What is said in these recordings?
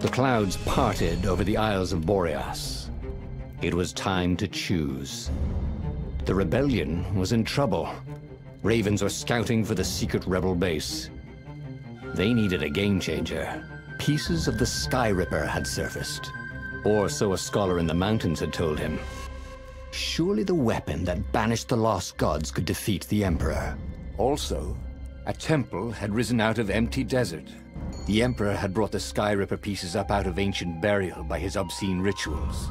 The clouds parted over the Isles of Boreas. It was time to choose. The rebellion was in trouble. Ravens were scouting for the secret rebel base. They needed a game changer. Pieces of the Sky Ripper had surfaced. Or so a scholar in the mountains had told him. Surely the weapon that banished the lost gods could defeat the Emperor. Also, a temple had risen out of empty desert. The Emperor had brought the Sky Ripper pieces up out of ancient burial by his obscene rituals.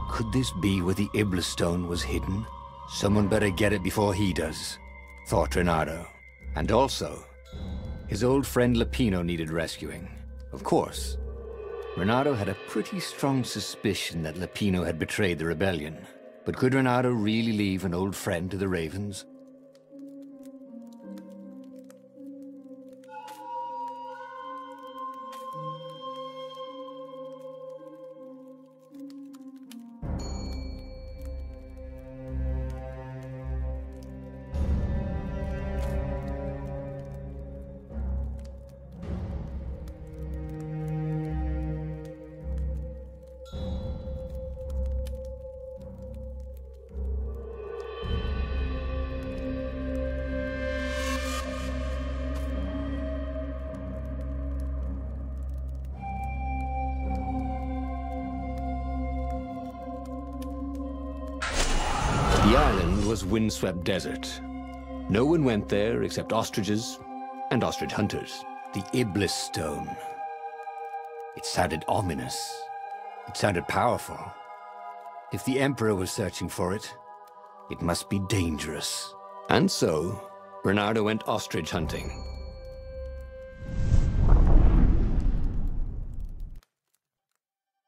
Could this be where the Iblis stone was hidden? Someone better get it before he does, thought Renato. And also, his old friend Lapino needed rescuing. Of course, Renato had a pretty strong suspicion that Lapino had betrayed the rebellion. But could Renato really leave an old friend to the Ravens? The island was windswept desert. No one went there except ostriches and ostrich hunters. The Iblis stone. It sounded ominous. It sounded powerful. If the Emperor was searching for it, it must be dangerous. And so, Bernardo went ostrich hunting.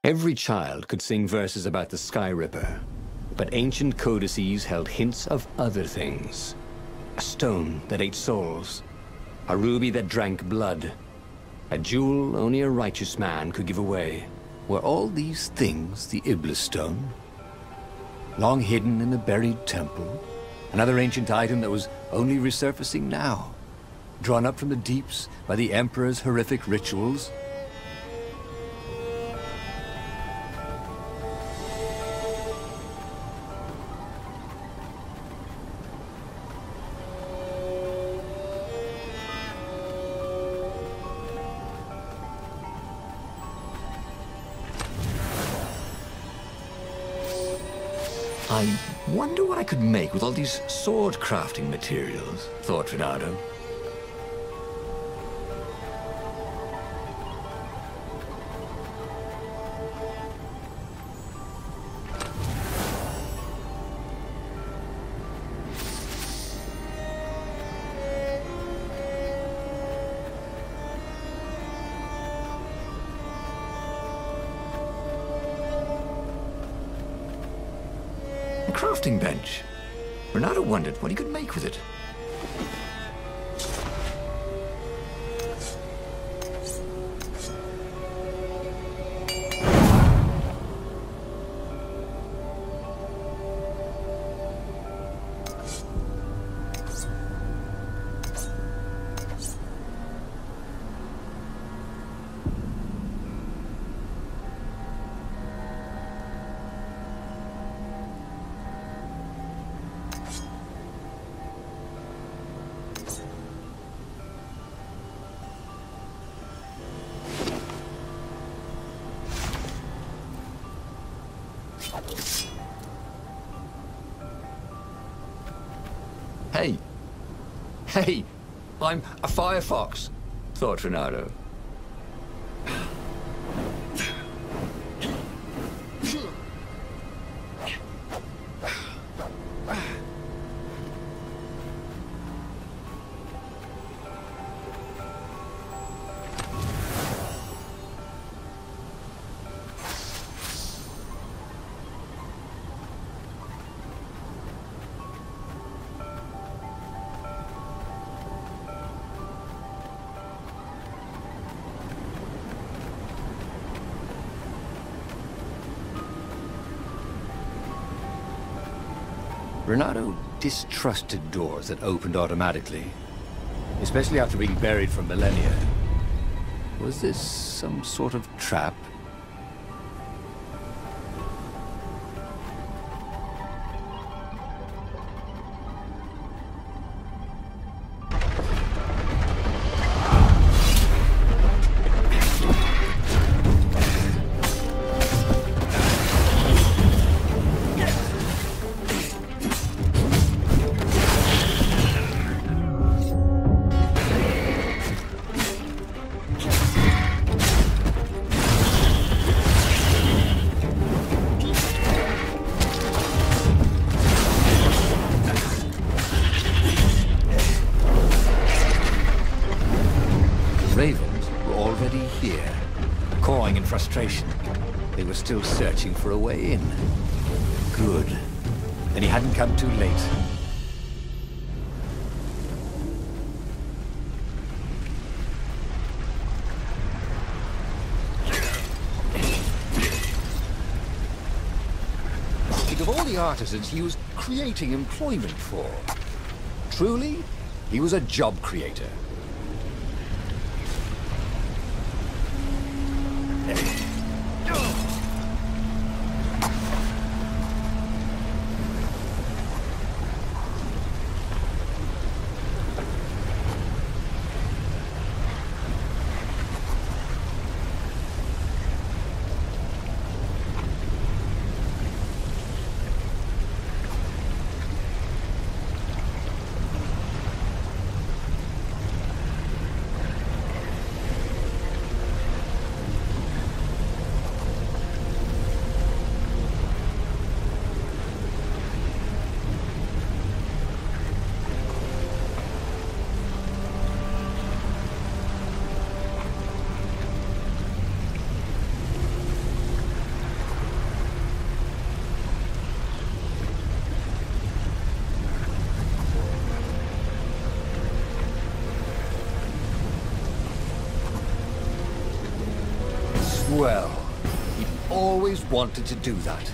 Every child could sing verses about the Sky Ripper. But ancient codices held hints of other things. A stone that ate souls. A ruby that drank blood. A jewel only a righteous man could give away. Were all these things the Iblis stone? Long hidden in a buried temple? Another ancient item that was only resurfacing now? Drawn up from the deeps by the Emperor's horrific rituals? I wonder what I could make with all these sword crafting materials, thought Renato. A crafting bench. Renato wondered what he could make with it. Hey, I'm a firefox, thought Renato. Renato distrusted doors that opened automatically, especially after being buried for millennia. Was this some sort of trap? Ravens were already here, cawing in frustration. They were still searching for a way in. Good. Then he hadn't come too late. Think of all the artisans he was creating employment for. Truly, he was a job creator. Well, he always wanted to do that.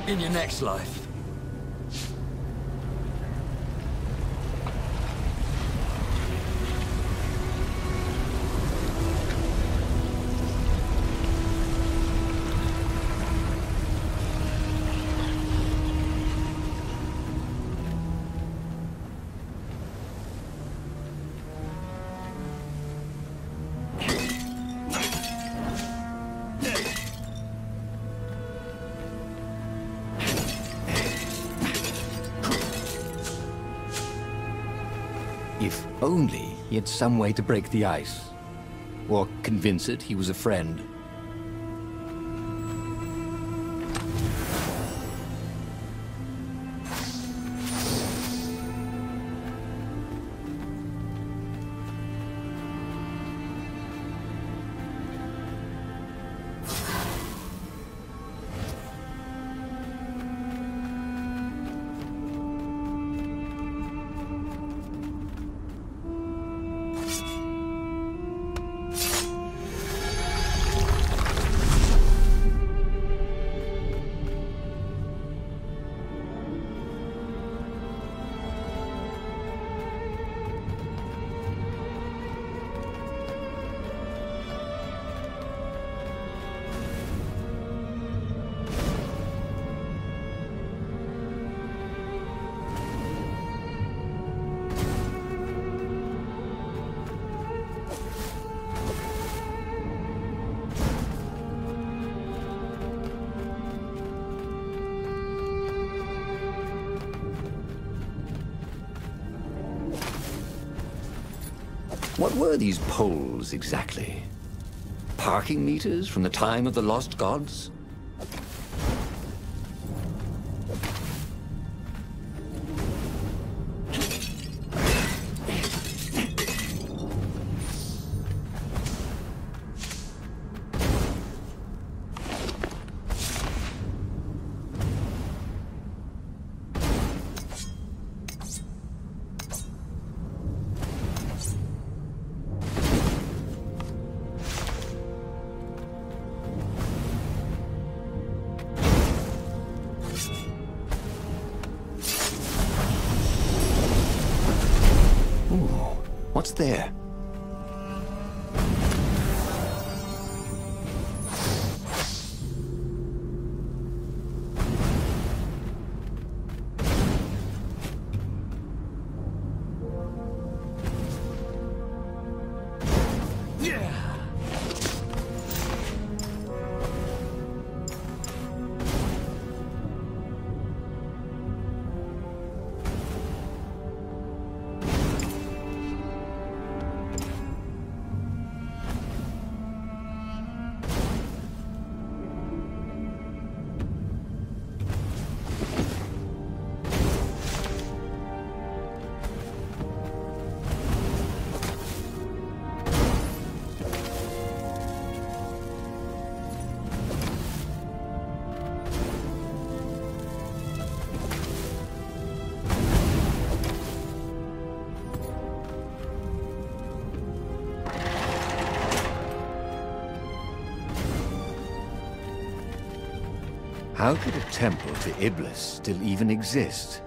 In your next life. If only he had some way to break the ice, or convince it he was a friend. What were these poles exactly? Parking meters from the time of the lost gods? What's there? How could a temple to Iblis still even exist?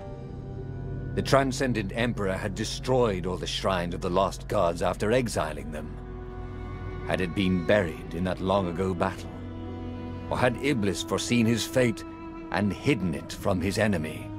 The Transcendent Emperor had destroyed all the shrines of the lost gods after exiling them. Had it been buried in that long-ago battle? Or had Iblis foreseen his fate and hidden it from his enemy?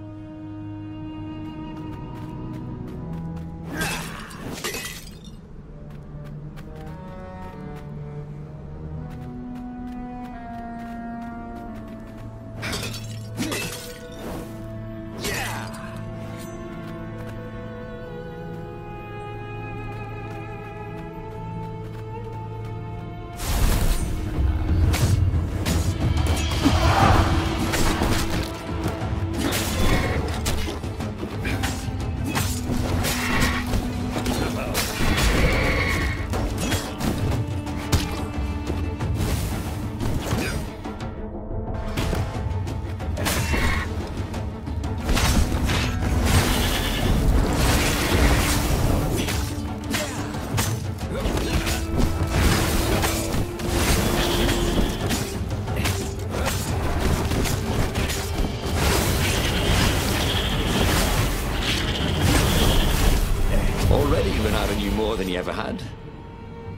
More than he ever had.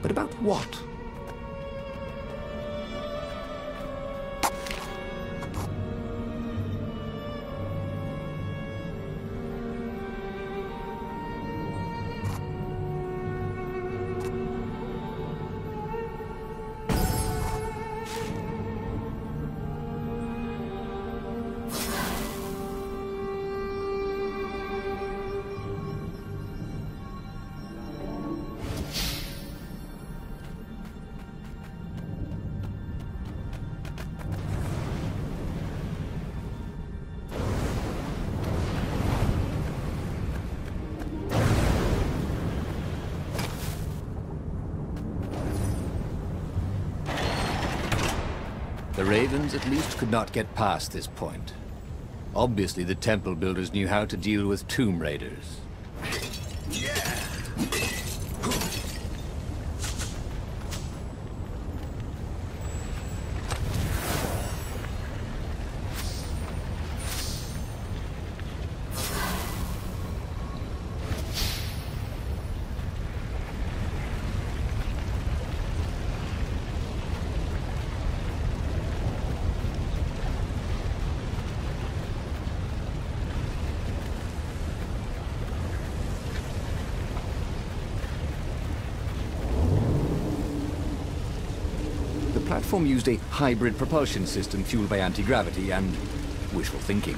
But about what? The Ravens at least could not get past this point. Obviously, the temple builders knew how to deal with tomb raiders. The platform used a hybrid propulsion system fueled by anti-gravity and wishful thinking.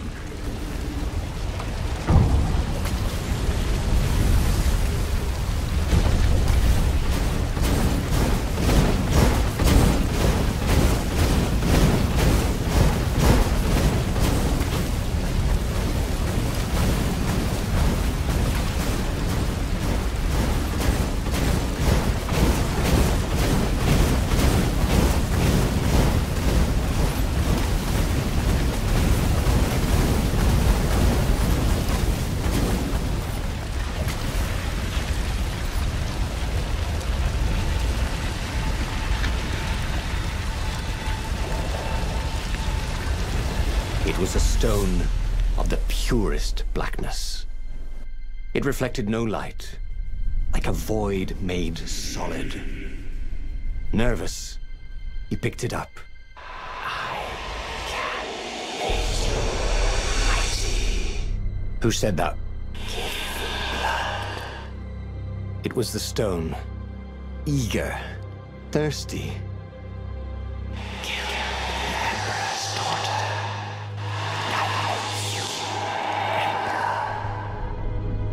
stone of the purest blackness. It reflected no light, like a void made solid. Nervous, he picked it up. I can make you mighty. Who said that? Give me blood. It was the stone. Eager, thirsty. Kill the Emperor's daughter.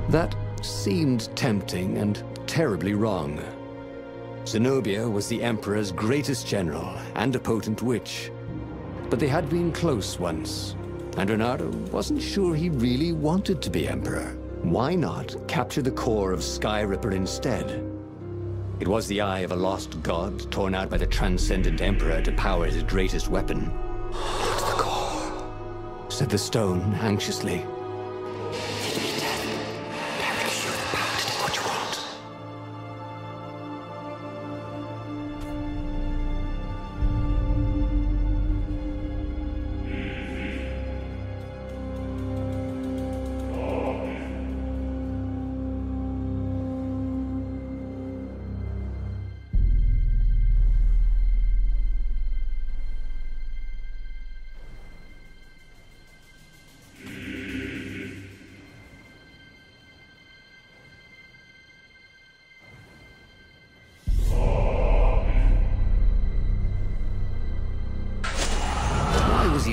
That seemed tempting and terribly wrong. Zenobia was the Emperor's greatest general and a potent witch. But they had been close once, and Renato wasn't sure he really wanted to be Emperor. Why not capture the core of Skyripper instead? It was the eye of a lost god torn out by the Transcendent Emperor to power his greatest weapon. "It's the core," said the stone anxiously.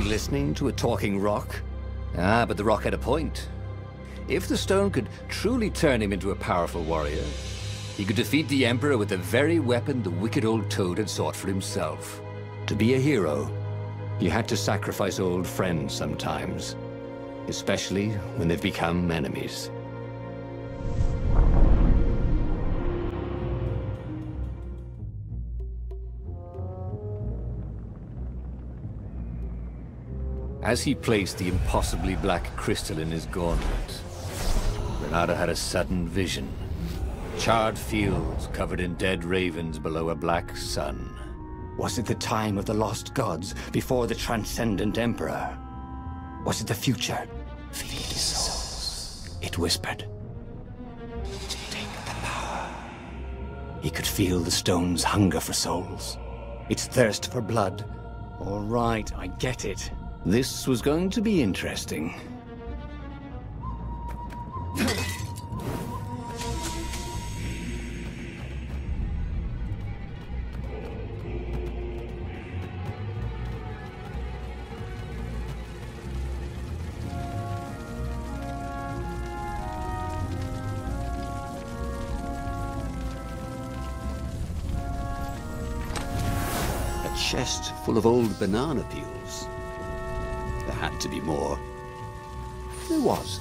Listening to a talking rock? Ah, but the rock had a point. If the stone could truly turn him into a powerful warrior, he could defeat the Emperor with the very weapon the wicked old toad had sought for himself. To be a hero, you had to sacrifice old friends sometimes, especially when they've become enemies. As he placed the impossibly black crystal in his gauntlet, Renato had a sudden vision. Charred fields covered in dead ravens below a black sun. Was it the time of the lost gods before the Transcendent Emperor? Was it the future? Feed souls, it whispered. Take the power. He could feel the stone's hunger for souls, its thirst for blood. All right, I get it. This was going to be interesting. A chest full of old banana peels. There had to be more. There was.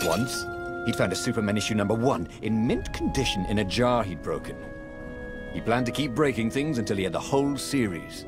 Once, he'd found a Superman issue #1 in mint condition in a jar he'd broken. He planned to keep breaking things until he had the whole series.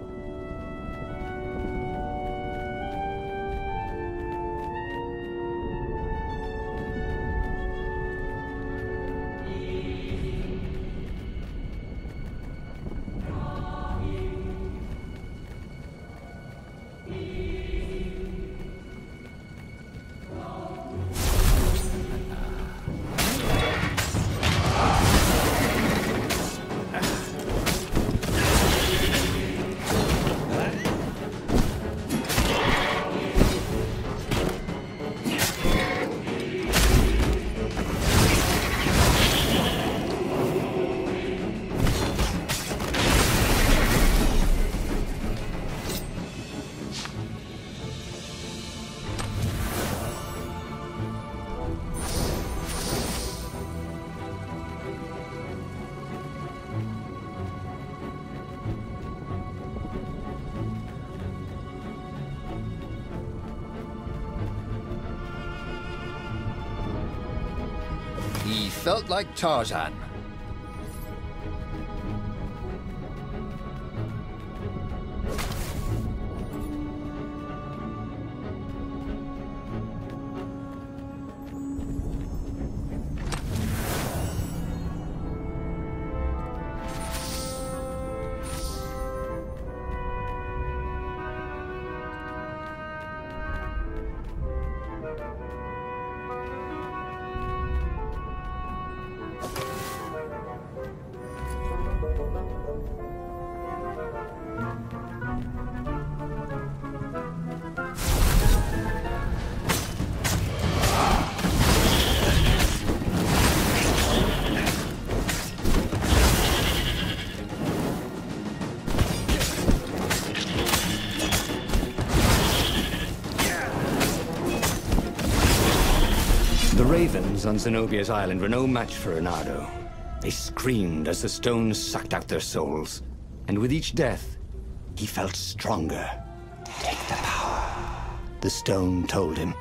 He felt like Tarzan. The ravens on Zenobia's island were no match for Reynardo. They screamed as the stones sucked out their souls. And with each death, he felt stronger. Take the power, the stone told him.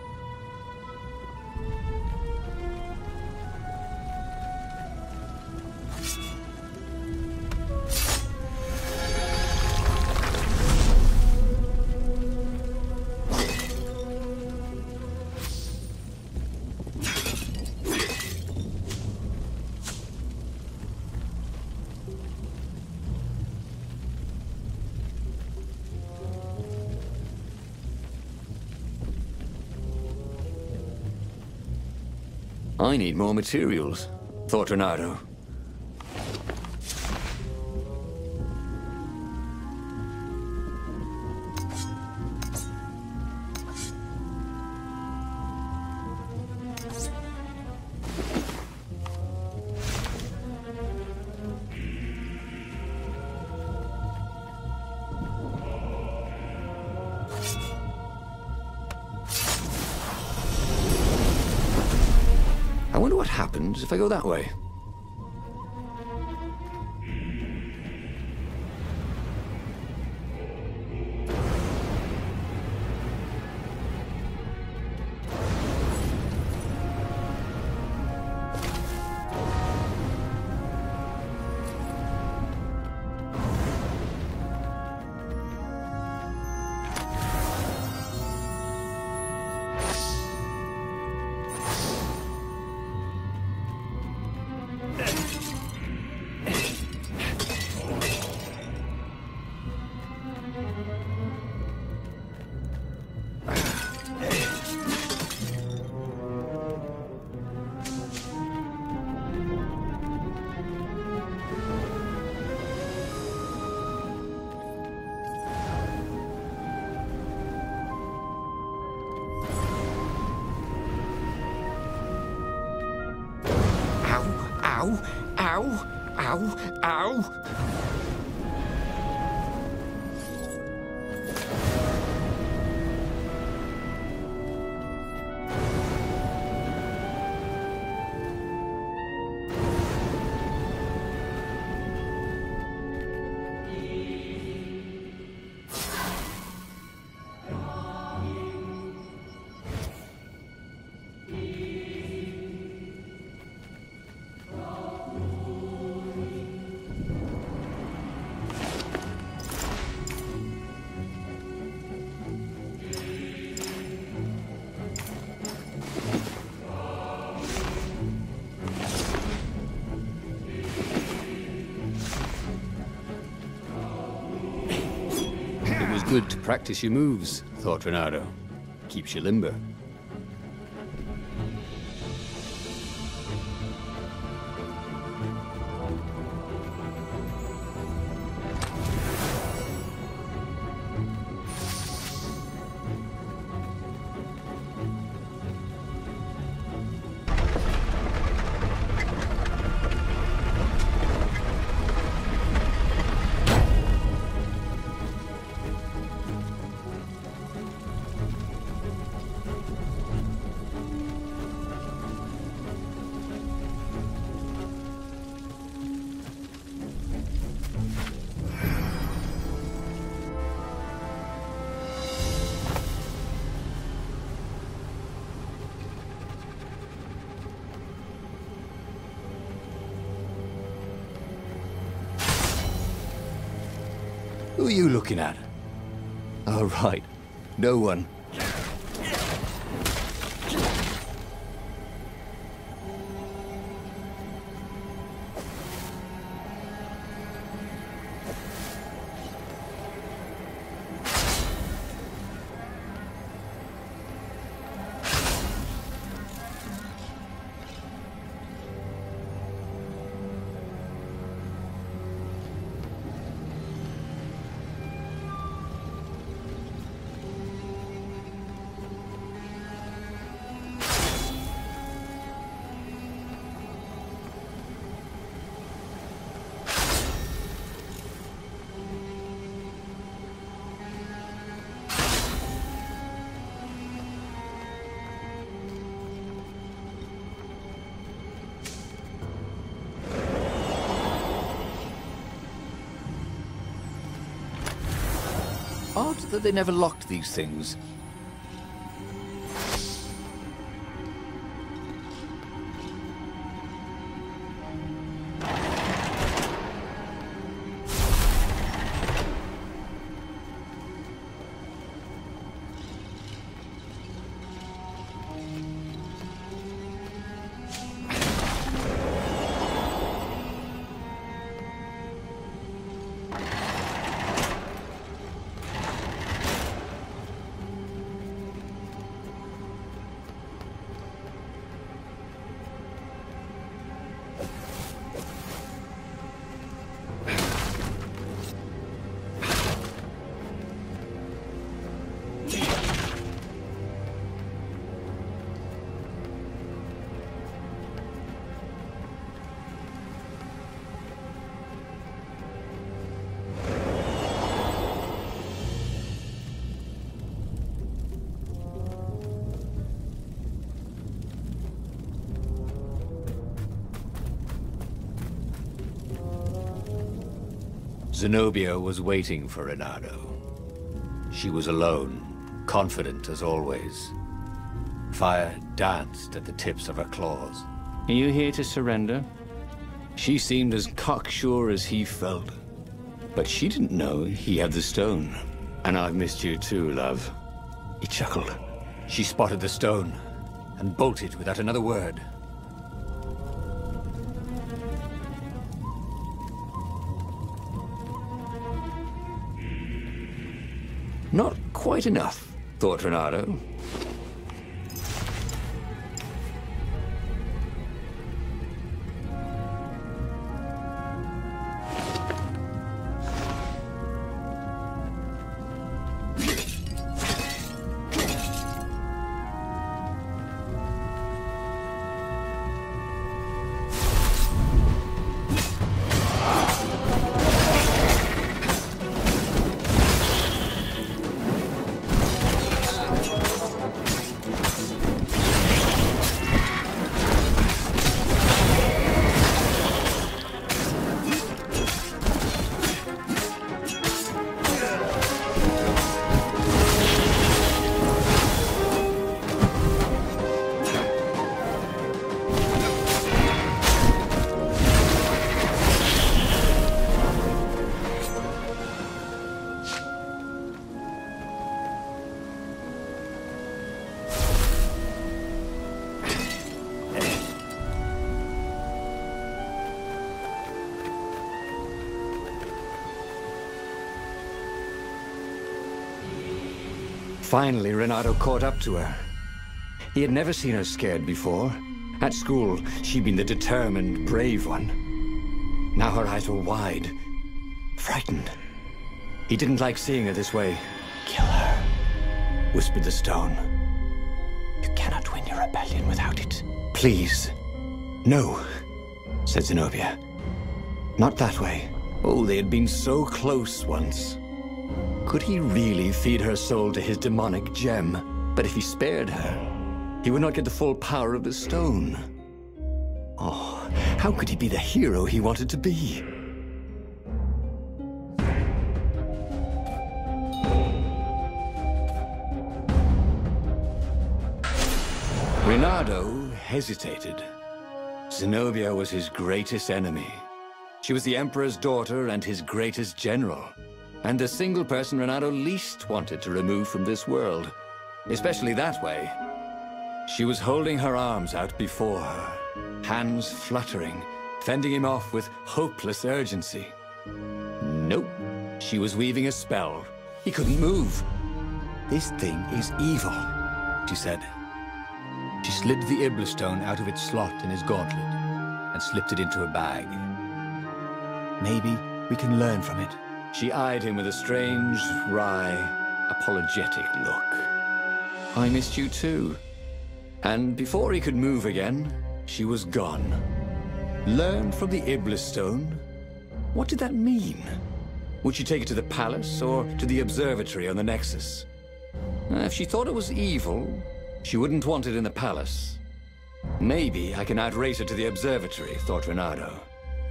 I need more materials, thought Reynardo. I wonder what happens if I go that way. Ow! Ow! Ow! Ow! Good to practice your moves, thought Reynardo. Keeps you limber. are you looking at? Oh, right. No one. Odd that they never locked these things. Zenobia was waiting for Renato. She was alone, confident as always. Fire danced at the tips of her claws. Are you here to surrender? She seemed as cocksure as he felt. But she didn't know he had the stone. And I've missed you too, love. He chuckled. She spotted the stone and bolted without another word. Not quite enough, thought Renato. Finally, Renato caught up to her. He had never seen her scared before. At school, she'd been the determined, brave one. Now her eyes were wide, frightened. He didn't like seeing her this way. "Kill her," whispered the stone. "You cannot win your rebellion without it. Please." "No," said Zenobia. "Not that way." Oh, they had been so close once. Could he really feed her soul to his demonic gem? But if he spared her, he would not get the full power of the stone. Oh, how could he be the hero he wanted to be? Renato hesitated. Zenobia was his greatest enemy. She was the Emperor's daughter and his greatest general. and the single person Renato least wanted to remove from this world. Especially that way. She was holding her arms out before her, hands fluttering, fending him off with hopeless urgency. Nope. She was weaving a spell. He couldn't move. "This thing is evil," she said. She slid the Iblis stone out of its slot in his gauntlet and slipped it into a bag. "Maybe we can learn from it." She eyed him with a strange, wry, apologetic look. "I missed you too." And before he could move again, she was gone. Learn from the Iblis stone? What did that mean? Would she take it to the palace or to the observatory on the Nexus? If she thought it was evil, she wouldn't want it in the palace. Maybe I can outrace her to the observatory, thought Renato.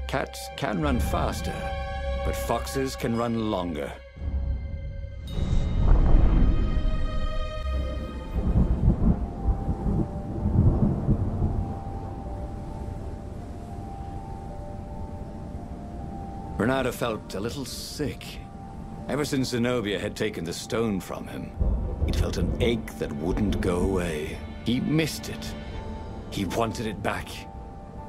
Cats can run faster, but foxes can run longer. Renato felt a little sick. Ever since Zenobia had taken the stone from him, he'd felt an ache that wouldn't go away. He missed it. He wanted it back.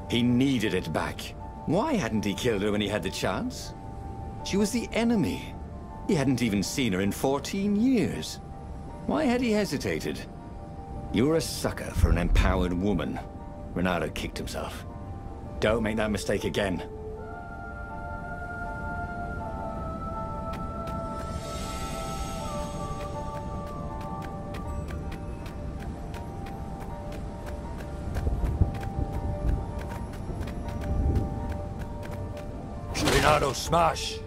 He needed it back. Why hadn't he killed her when he had the chance? She was the enemy. He hadn't even seen her in 14 years. Why had he hesitated? You're a sucker for an empowered woman. Renato kicked himself. Don't make that mistake again. Renato, smash!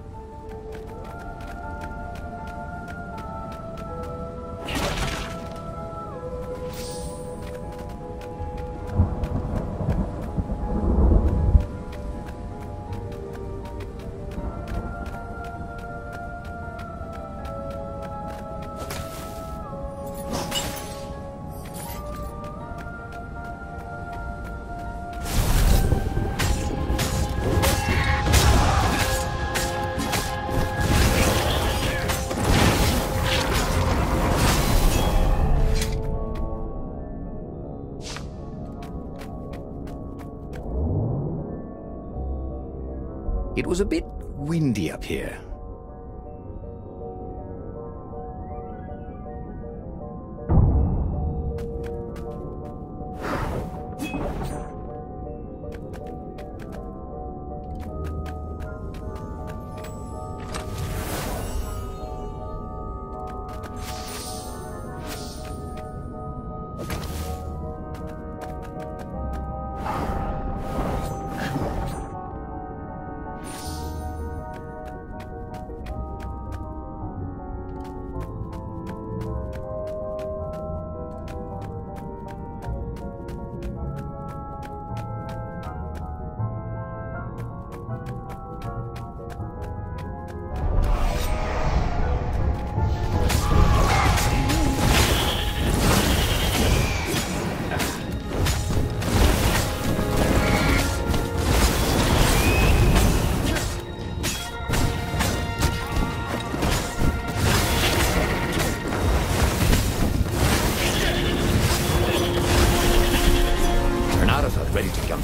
It was a bit windy up here.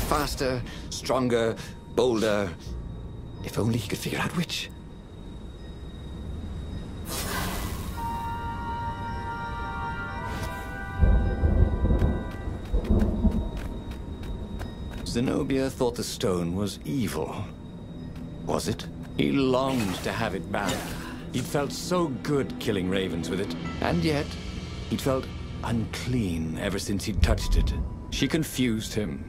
Faster, stronger, bolder. If only he could figure out which. Zenobia thought the stone was evil. Was it? He longed to have it back. He'd felt so good killing ravens with it, and yet he'd felt unclean ever since he'd touched it. She confused him.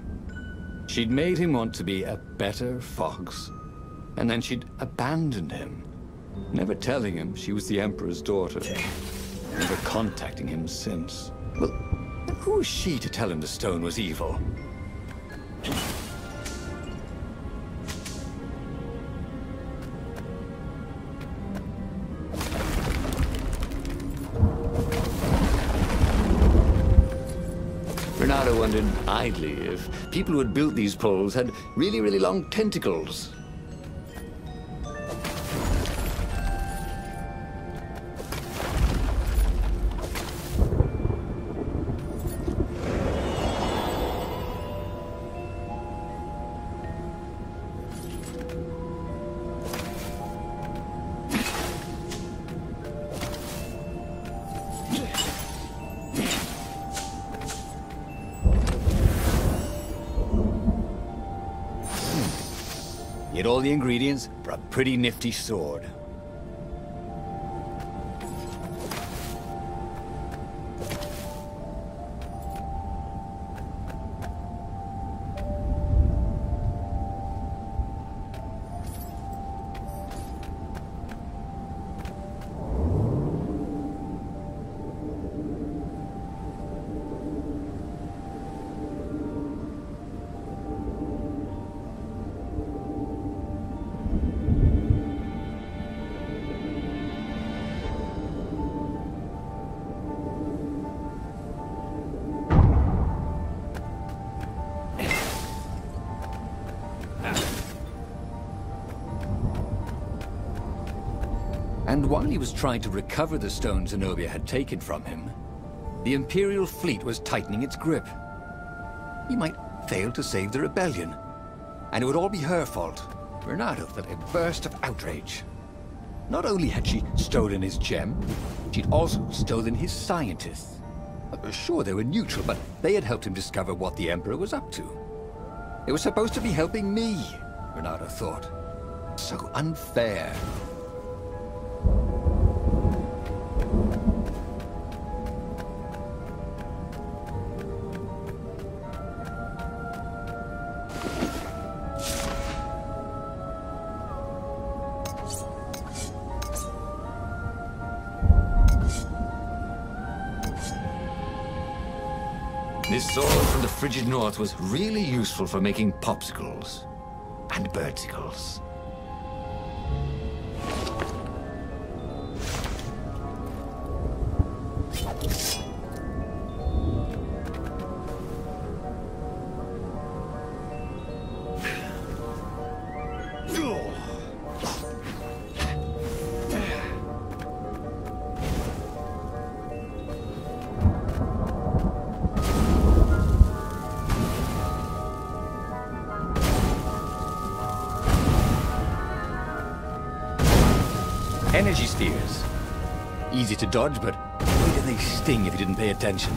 She'd made him want to be a better fox, and then she'd abandoned him, never telling him she was the Emperor's daughter, never contacting him since. Well, who was she to tell him the stone was evil? Renato wondered idly if people who had built these poles had really long tentacles. Get all the ingredients for a pretty nifty sword. And while he was trying to recover the stone Zenobia had taken from him, the Imperial fleet was tightening its grip. He might fail to save the rebellion, and it would all be her fault. Renato felt a burst of outrage. Not only had she stolen his gem, she'd also stolen his scientists. Sure, they were neutral, but they had helped him discover what the Emperor was up to. They were supposed to be helping me, Renato thought. So unfair. This sword from the frigid north was really useful for making popsicles and birdicles. Energy spheres. Easy to dodge, but boy do they sting if you didn't pay attention.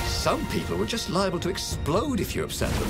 Some people were just liable to explode if you upset them.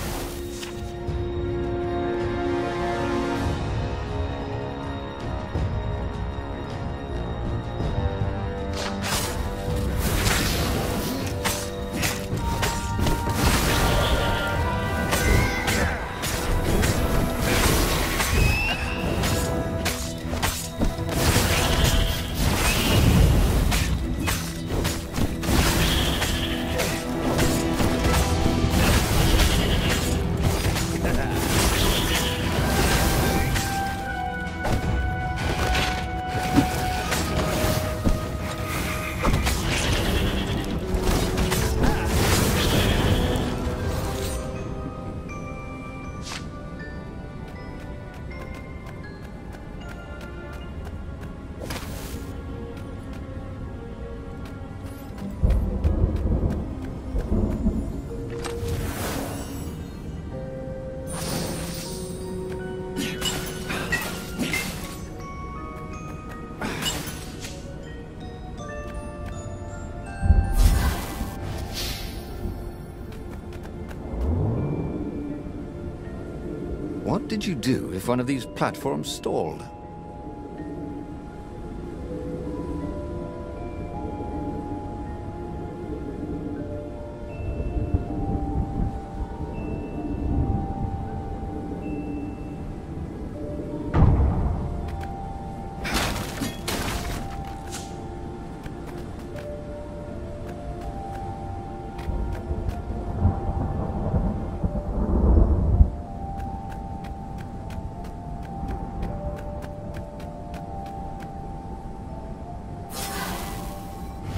What did you do if one of these platforms stalled?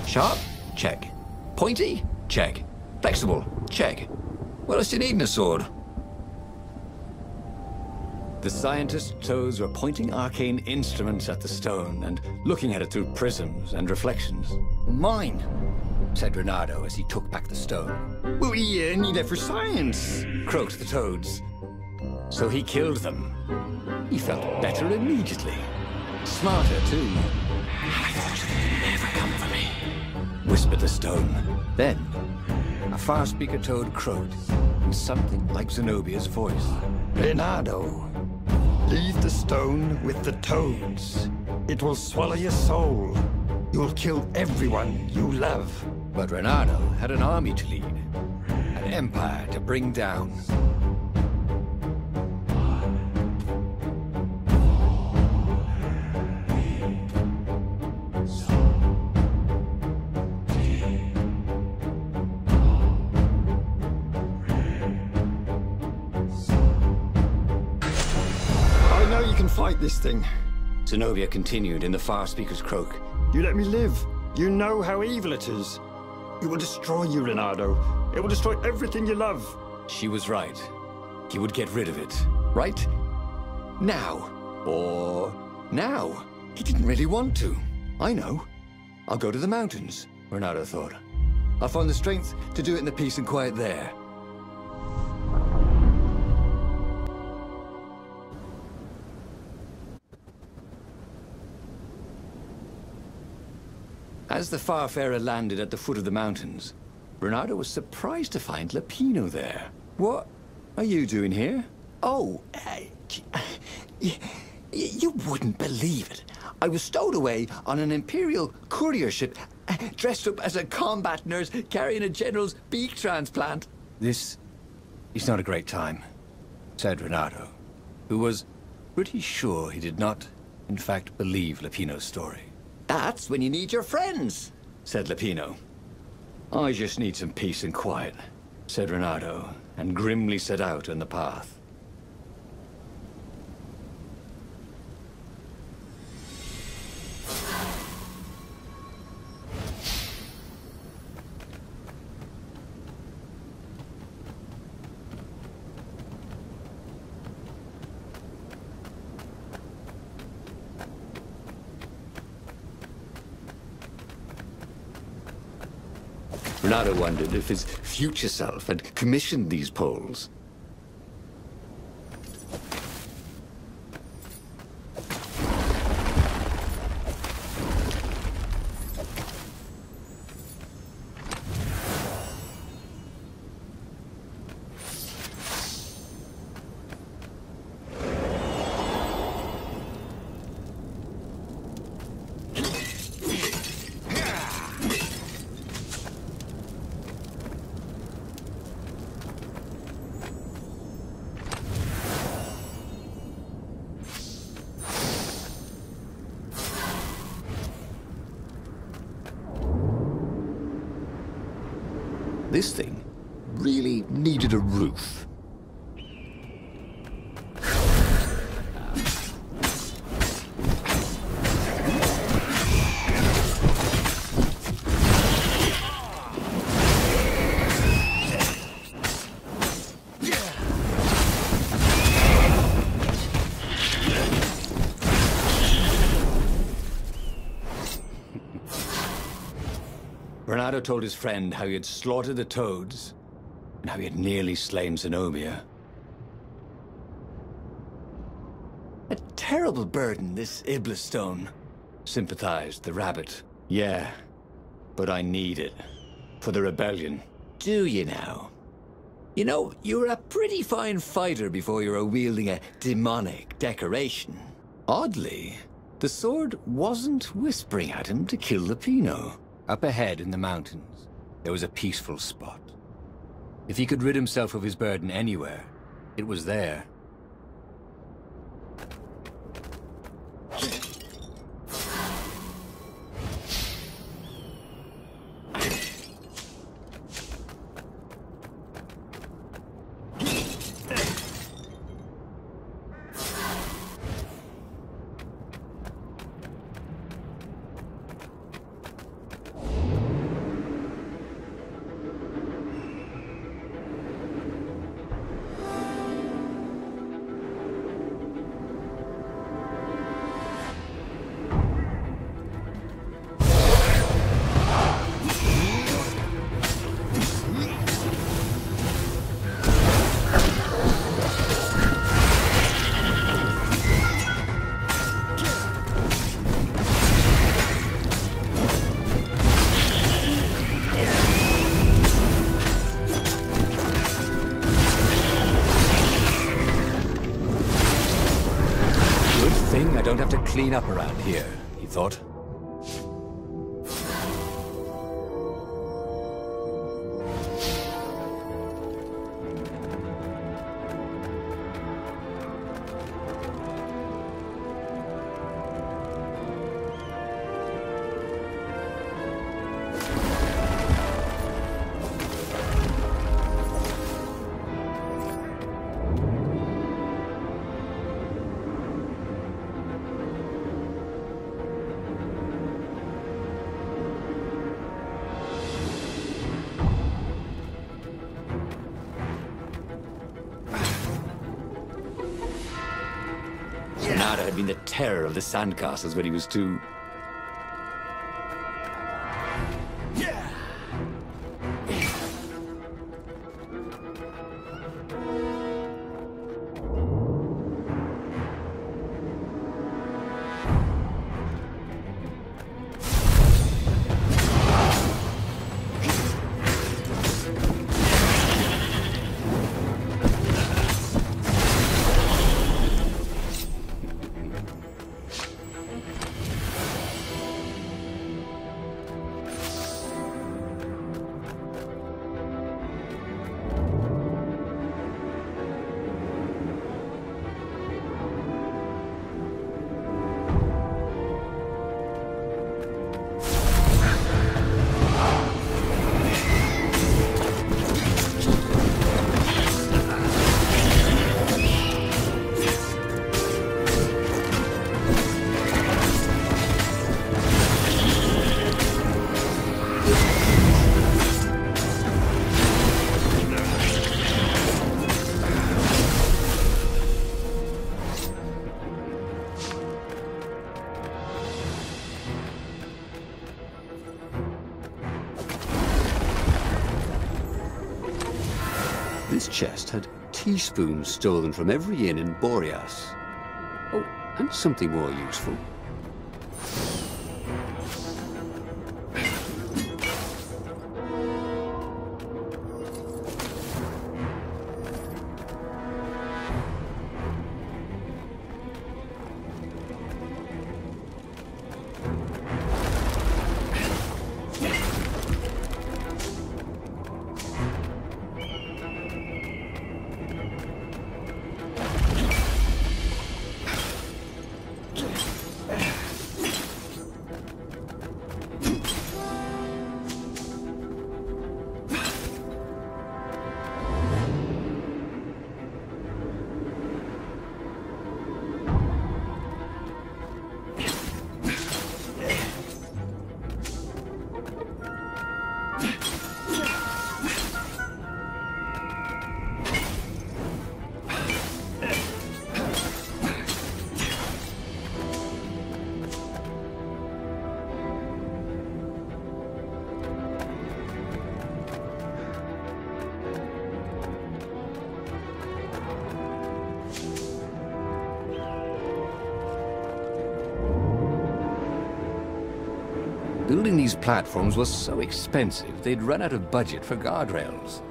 Sharp? Check. Pointy? Check. Flexible? Check. What else do you need in a sword? The scientist's toes were pointing arcane instruments at the stone and looking at it through prisms and reflections. Mine, said Renato as he took back the stone. Well, we need it for science, croaked the toads. So he killed them. He felt better immediately. Smarter, too. I thought you'd never come for me, whispered the stone. Then, a far-speaker toad croaked in something like Zenobia's voice. Renato, leave the stone with the toads. It will swallow your soul. You'll kill everyone you love. But Renato had an army to lead, an empire to bring down. Fight this thing. Zenobia continued in the far speaker's croak. You let me live. You know how evil it is. It will destroy you, Renato. It will destroy everything you love. She was right. He would get rid of it. Right? Now. Or now. He didn't really want to. I know. I'll go to the mountains, Renato thought. I'll find the strength to do it in the peace and quiet there. As the Farfarer landed at the foot of the mountains, Renato was surprised to find Lapino there. What are you doing here? Oh, you wouldn't believe it. I was stowed away on an Imperial courier ship, dressed up as a combat nurse carrying a general's beak transplant. This is not a great time, said Renato, who was pretty sure he did not, in fact, believe Lapino's story. That's when you need your friends, said Lapino. I just need some peace and quiet, said Renato, and grimly set out on the path. Renato wondered if his future self had commissioned these poles. This thing really needed a roof. Renato told his friend how he had slaughtered the toads, and how he had nearly slain Zenobia. A terrible burden, this Iblis stone, sympathized the rabbit. Yeah, but I need it. For the rebellion. Do you now? You know, you were a pretty fine fighter before you were wielding a demonic decoration. Oddly, the sword wasn't whispering at him to kill Lapino. Up ahead in the mountains, there was a peaceful spot. If he could rid himself of his burden anywhere, it was there. clean up around here, he thought. Nada had been the terror of the sandcastles when he was two. This chest had teaspoons stolen from every inn in Boreas. Oh, and something more useful. Building these platforms was so expensive, they'd run out of budget for guardrails.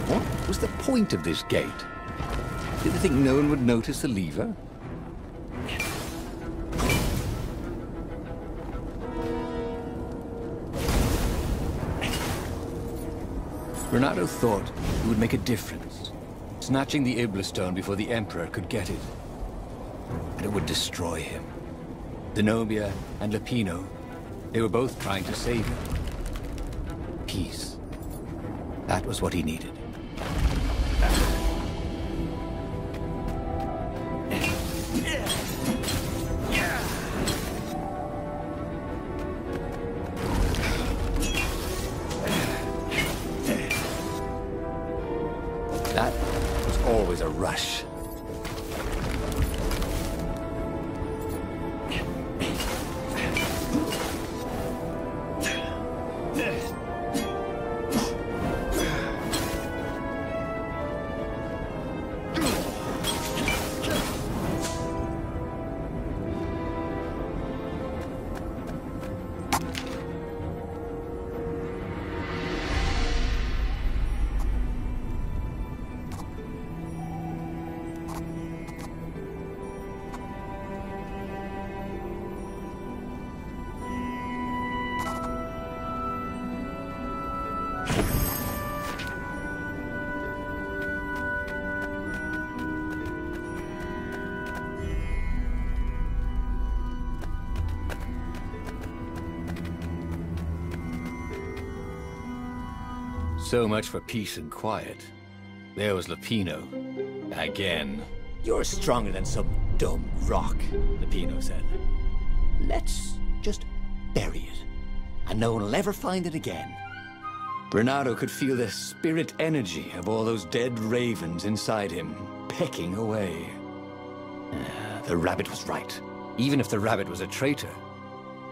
What was the point of this gate? Did they think no one would notice the lever? Renato thought it would make a difference, snatching the Iblis stone before the Emperor could get it. And it would destroy him. Zenobia and Lupino, they were both trying to save him. Peace. That was what he needed. That was always a rush. So much for peace and quiet. There was Lupino. Again. You're stronger than some dumb rock, Lupino said. Let's just bury it, and no one will ever find it again. Renato could feel the spirit energy of all those dead ravens inside him, pecking away. The rabbit was right. Even if the rabbit was a traitor,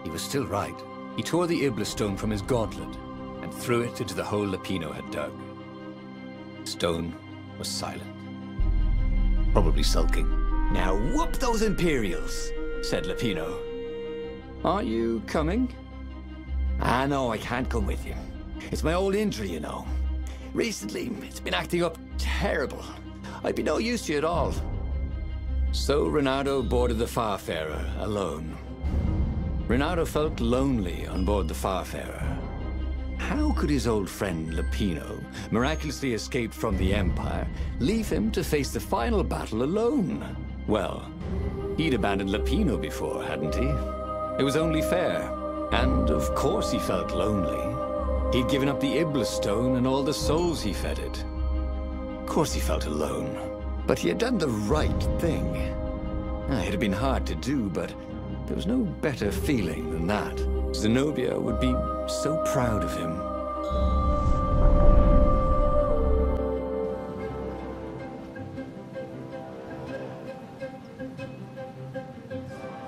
he was still right. He tore the Iblis stone from his gauntlet and threw it into the hole Lupino had dug. The stone was silent. Probably sulking. Now whoop those Imperials, said Lupino. Are you coming? Ah, no, I can't come with you. It's my old injury, you know. Recently, it's been acting up terrible. I'd be no use to you at all. So Renato boarded the Farfarer alone. Renato felt lonely on board the Farfarer. How could his old friend Lupino, miraculously escaped from the Empire, leave him to face the final battle alone? Well, he'd abandoned Lupino before, hadn't he? It was only fair. And of course he felt lonely. He'd given up the Iblis stone and all the souls he fed it. Of course he felt alone. But he had done the right thing. It had been hard to do, but there was no better feeling than that. Zenobia would be so proud of him.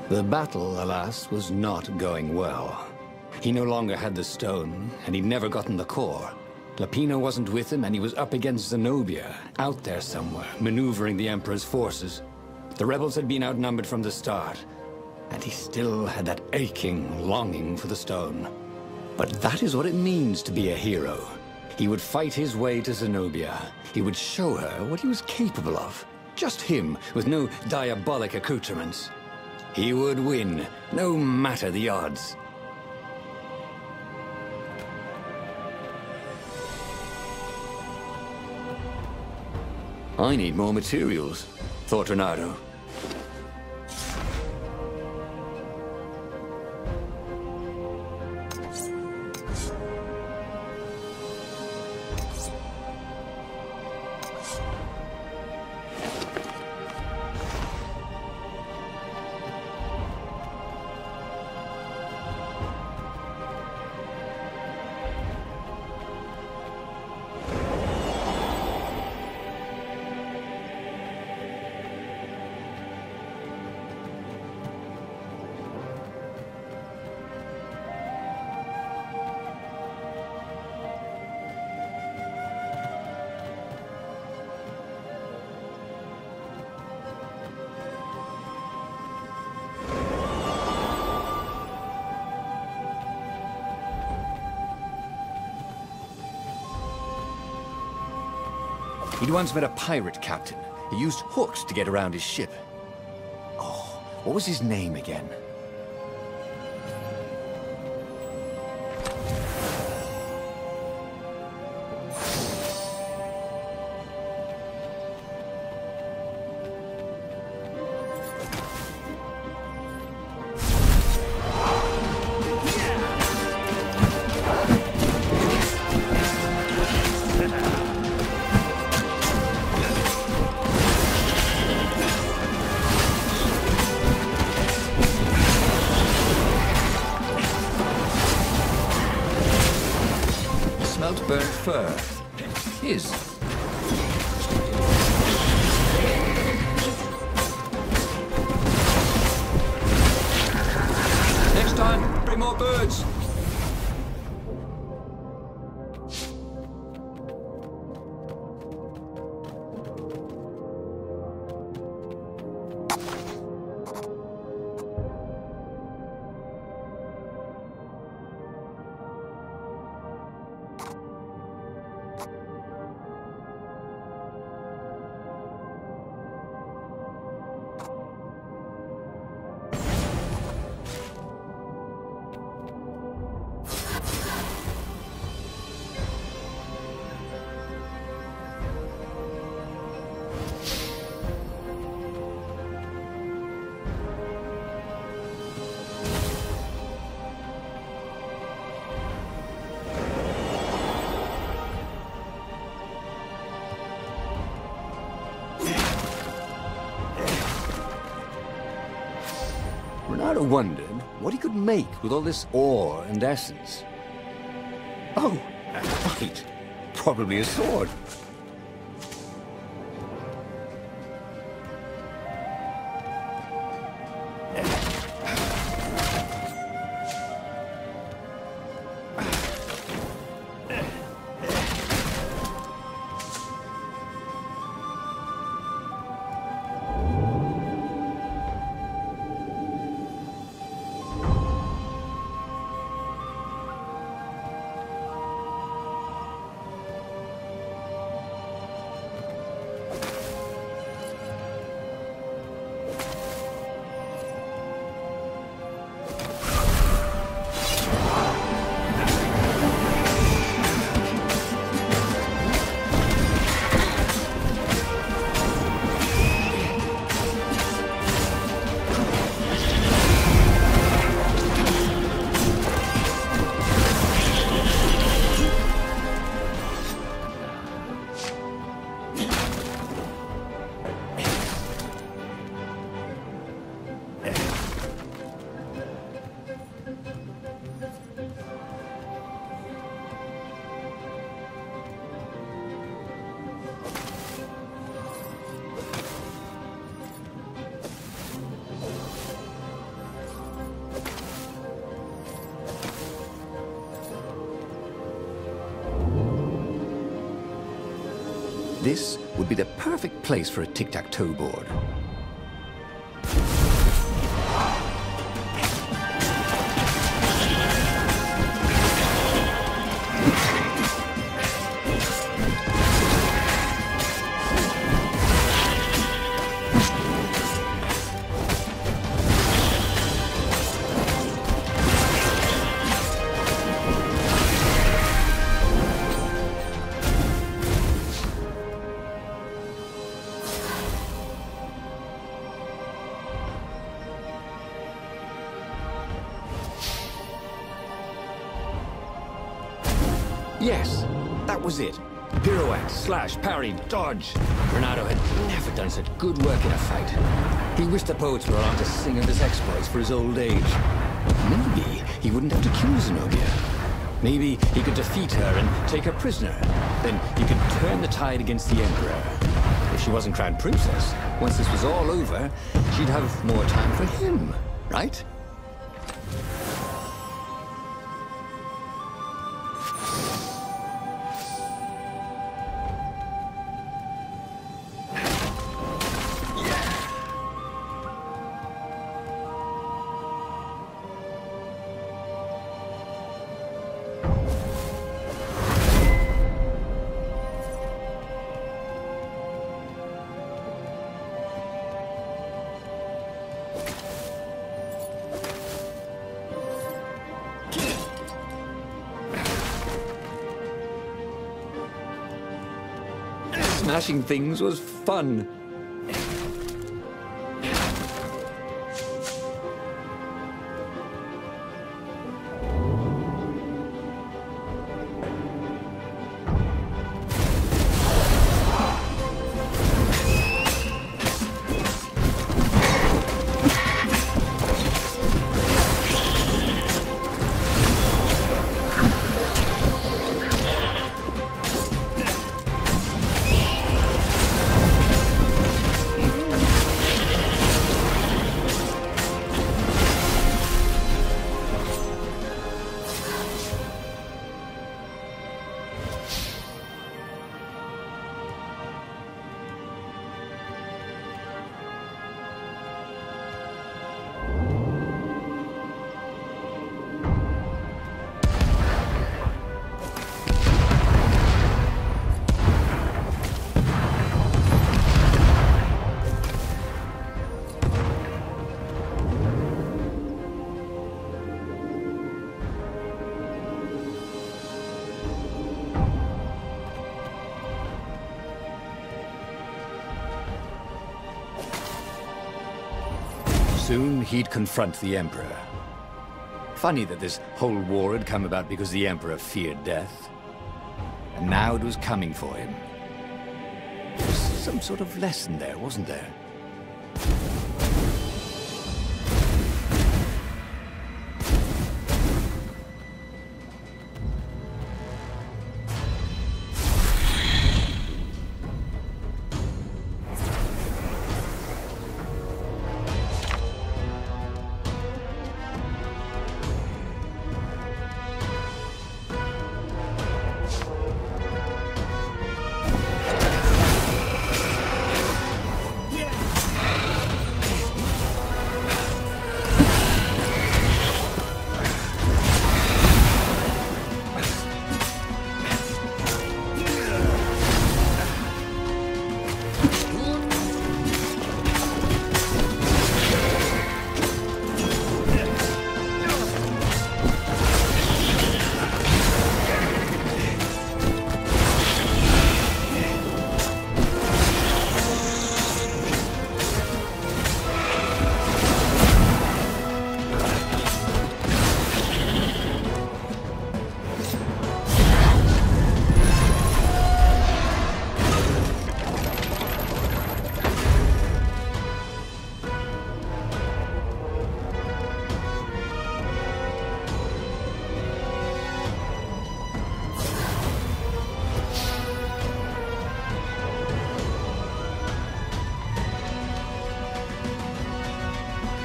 The battle, alas, was not going well. He no longer had the stone, and he'd never gotten the core. Lupino wasn't with him, and he was up against Zenobia, out there somewhere, maneuvering the Emperor's forces. The rebels had been outnumbered from the start, and he still had that aching longing for the stone. But that is what it means to be a hero. He would fight his way to Zenobia. He would show her what he was capable of. Just him, with no diabolic accoutrements. He would win, no matter the odds. I need more materials, thought Renato. He'd once met a pirate captain. He used hooks to get around his ship. Oh, what was his name again? smelt burnt fur. His. Next time, bring more birds. Renato wondered what he could make with all this ore and essence. Oh, right. Probably a sword. This would be the perfect place for a tic-tac-toe board. Yes, that was it. Pirouette, slash, parry, dodge. Renato had never done such good work in a fight. He wished the poets were allowed to sing of his exploits for his old age. Maybe he wouldn't have to kill Zenobia. Maybe he could defeat her and take her prisoner. Then he could turn the tide against the Emperor. If she wasn't crowned princess, once this was all over, she'd have more time for him, right? Smashing things was fun. Soon he'd confront the Emperor. Funny that this whole war had come about because the Emperor feared death. And now it was coming for him. There was some sort of lesson there, wasn't there?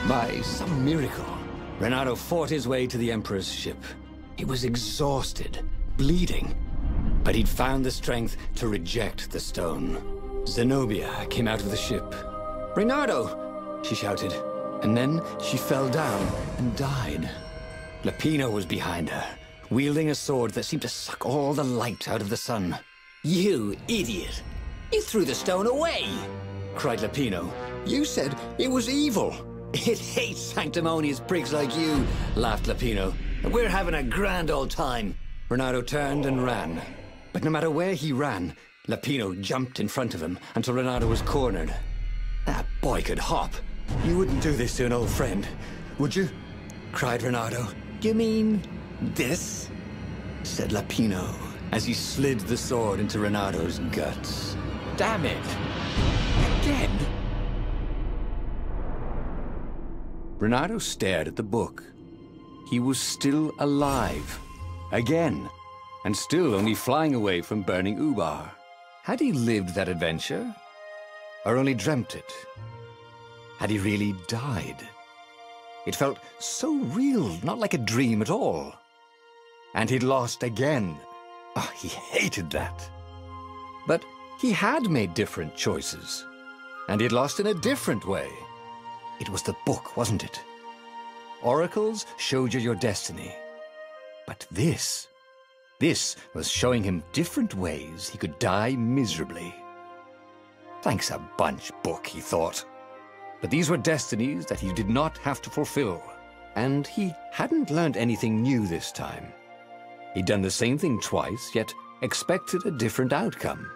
By some miracle, Renato fought his way to the Emperor's ship. He was exhausted, bleeding, but he'd found the strength to reject the stone. Zenobia came out of the ship. "Renato!" she shouted, and then she fell down and died. Lapino was behind her, wielding a sword that seemed to suck all the light out of the sun. "You idiot! You threw the stone away!" cried Lapino. "You said it was evil." "It hates sanctimonious prigs like you," laughed Lapino. "We're having a grand old time." Renato turned and ran. But no matter where he ran, Lapino jumped in front of him until Renato was cornered. That boy could hop. "You wouldn't do this to an old friend, would you?" cried Renato. "You mean this?" said Lapino as he slid the sword into Renato's guts. "Damn it! Again!" Renato stared at the book. He was still alive. Again. And still only flying away from burning Ubar. Had he lived that adventure? Or only dreamt it? Had he really died? It felt so real, not like a dream at all. And he'd lost again. Oh, he hated that. But he had made different choices. And he'd lost in a different way. It was the book, wasn't it? Oracles showed you your destiny. But this was showing him different ways he could die miserably. Thanks a bunch, book, he thought. But these were destinies that he did not have to fulfill. And he hadn't learned anything new this time. He'd done the same thing twice, yet expected a different outcome.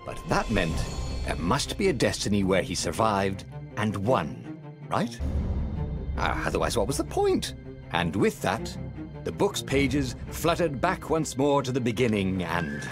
But that meant there must be a destiny where he survived and won, right? Otherwise, what was the point? And with that, the book's pages fluttered back once more to the beginning and...